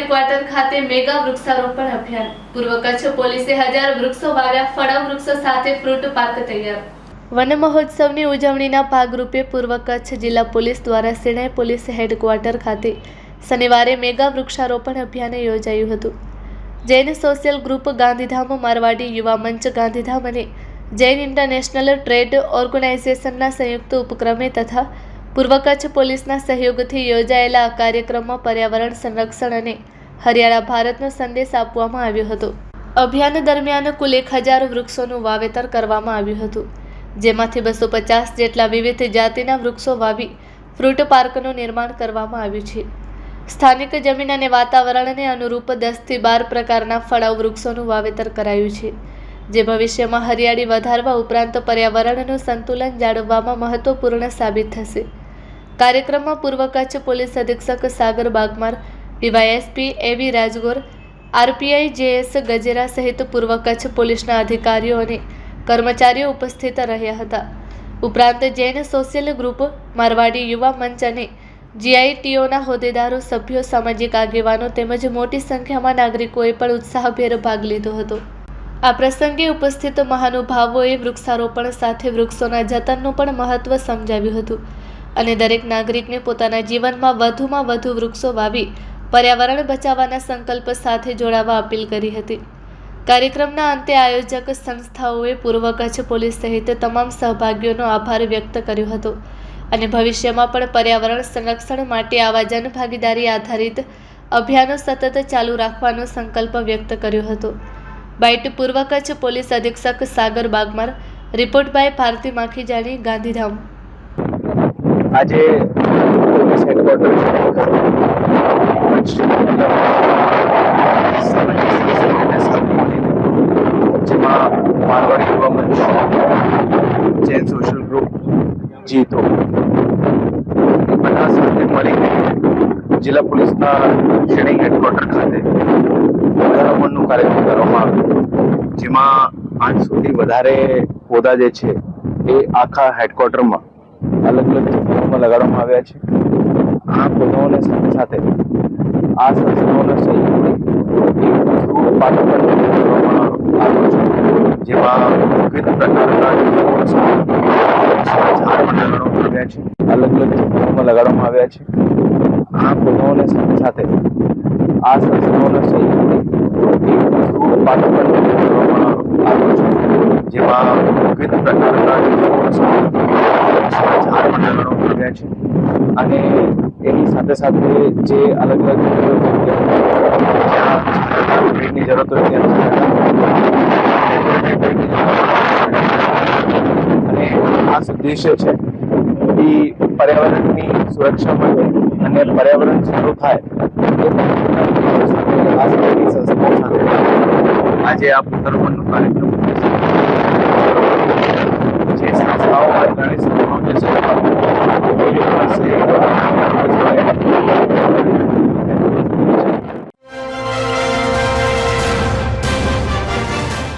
Headquarter ખાતે mega વૃક્ષારોપણ અભિયાન. પૂર્વ કચ્છ પોલીસે 1000 વૃક્ષો વાવ્યા. ફળાઉ વૃક્ષો સાથે ફ્રૂટ પાર્ક તૈયાર. વન મહોત્સવની ઉજવણીના ભાગરૂપે પૂર્વ કચ્છ જિલ્લા પોલીસ દ્વારા સિણાઈ પોલીસ હેડક્વાર્ટર ખાતે શનિવારે મેગા વૃક્ષારોપણ અભિયાન યોજાયું હતું. જૈન સોશિયલ ગ્રુપ ગાંધીધામ, મારવાડી યુવા મંચ ગાંધીધામ અને જૈન ઇન્ટરનેશનલ ટ્રેડ ઓર્ગેનાઇઝેશનના સંયુક્ત ઉપક્રમે તથા પૂર્વ કચ્છ પોલીસના સહયોગથી યોજાયેલા આ કાર્યક્રમમાં પર્યાવરણ સંરક્ષણ અને હરિયાળા ભારતનો સંદેશ આપવામાં આવ્યો હતો. અભિયાન દરમિયાન કુલ 1000 વૃક્ષોનું વાવેતર કરવામાં આવ્યું હતું, જેમાંથી 250 જેટલા વિવિધ જાતિના વૃક્ષો વાવી ફ્રૂટ પાર્કનું નિર્માણ કરવામાં આવ્યું છે. સ્થાનિક જમીન અને વાતાવરણને અનુરૂપ 10 થી 12 પ્રકારના ફળાઉ વૃક્ષોનું વાવેતર કરાયું છે, જે ભવિષ્યમાં હરિયાળી વધારવા ઉપરાંત પર્યાવરણનું સંતુલન જાળવવામાં મહત્વપૂર્ણ સાબિત થશે. કાર્યક્રમમાં પૂર્વ કચ્છ પોલીસ અધિક્ષક સાગર બાગમાર, ડીવાયએસપી એવી રાજગોર, આરપીઆઈ જેએસ ગજેરા સહિત પૂર્વ કચ્છ પોલીસના અધિકારીઓ અને કર્મચારીઓ ઉપસ્થિત રહ્યા હતા. ઉપરાંત જૈન સોશિયલ ગ્રુપ, મારવાડી યુવા મંચ અને જીઆઈટીઓના હોદ્દેદારો, સભ્યો, સામાજિક આગેવાનો તેમજ મોટી સંખ્યામાં નાગરિકોએ પણ ઉત્સાહભેર ભાગ લીધો હતો. આ પ્રસંગે ઉપસ્થિત મહાનુભાવોએ વૃક્ષારોપણ સાથે વૃક્ષોના જતનનું પણ મહત્વ સમજાવ્યું હતું અને દરેક નાગરિકને પોતાના જીવનમાં વધુમાં વધુ વૃક્ષો વાવી પર્યાવરણ બચાવવાના સંકલ્પ સાથે જોડાવા અપીલ કરી હતી. કાર્યક્રમના અંતે આયોજક સંસ્થાઓએ પૂર્વ કચ્છ પોલીસ સહિત તમામ સહભાગીઓનો આભાર વ્યક્ત કર્યો હતો અને ભવિષ્યમાં પણ પર્યાવરણ સંરક્ષણ માટે આવા જનભાગીદારી આધારિત અભિયાનો સતત ચાલુ રાખવાનો સંકલ્પ વ્યક્ત કર્યો હતો. બાઇટ પૂર્વ કચ્છ પોલીસ અધિક્ષક સાગર બાગમાર. Report by Bharti Makhijani, Gandhidham. આજે પોલીસ હેડક્વાર્ટર જેમાં મારવાડી યુવા મંચ, જૈન સોશિયલ ગ્રુપ, જીતો બધા સાથે મળીને જિલ્લા પોલીસના સિણાઈ હેડક્વાર્ટર ખાતે વૃક્ષારોપણનું કાર્યક્રમ કરવામાં આવ્યું, જેમાં આજ સુધી વધારે પૌધા જે છે એ આખા હેડક્વાર્ટરમાં અલગ અલગ જગ્યાઓમાં લગાડવામાં આવ્યા છે. આ પૌધાઓની સાથે સાથે આ સંસ્થાઓના સહયોગથી ફ્રૂટ પાર્ક પણ કરવામાં આવ્યો છે, જેમાં વિવિધ પ્રકારના ઝાડ પણ લગાડવામાં આવ્યા છે, અલગ અલગ જગ્યાઓમાં લગાડવામાં આવ્યા છે. આ પૌધાઓની સાથે સાથે આ સંસ્થાઓના સહયોગથી ફ્રૂટ પાર્ક પણ કરવામાં આવ્યો છે, જેમાં વિવિધ પ્રકારના ઝાડ પણ લગાડવામાં આવ્યા છે અને એની સાથે સાથે જે અલગ અલગ ભેટની જરૂરત હોય ત્યાં અને આ ઉદ્દેશ્ય છે એ પર્યાવરણની સુરક્ષા માટે અને પર્યાવરણ સારું થાય આ સંસ્થાઓ સાથે આજે આ વૃક્ષારોપણનો કાર્યક્રમ જે સંસ્થાઓ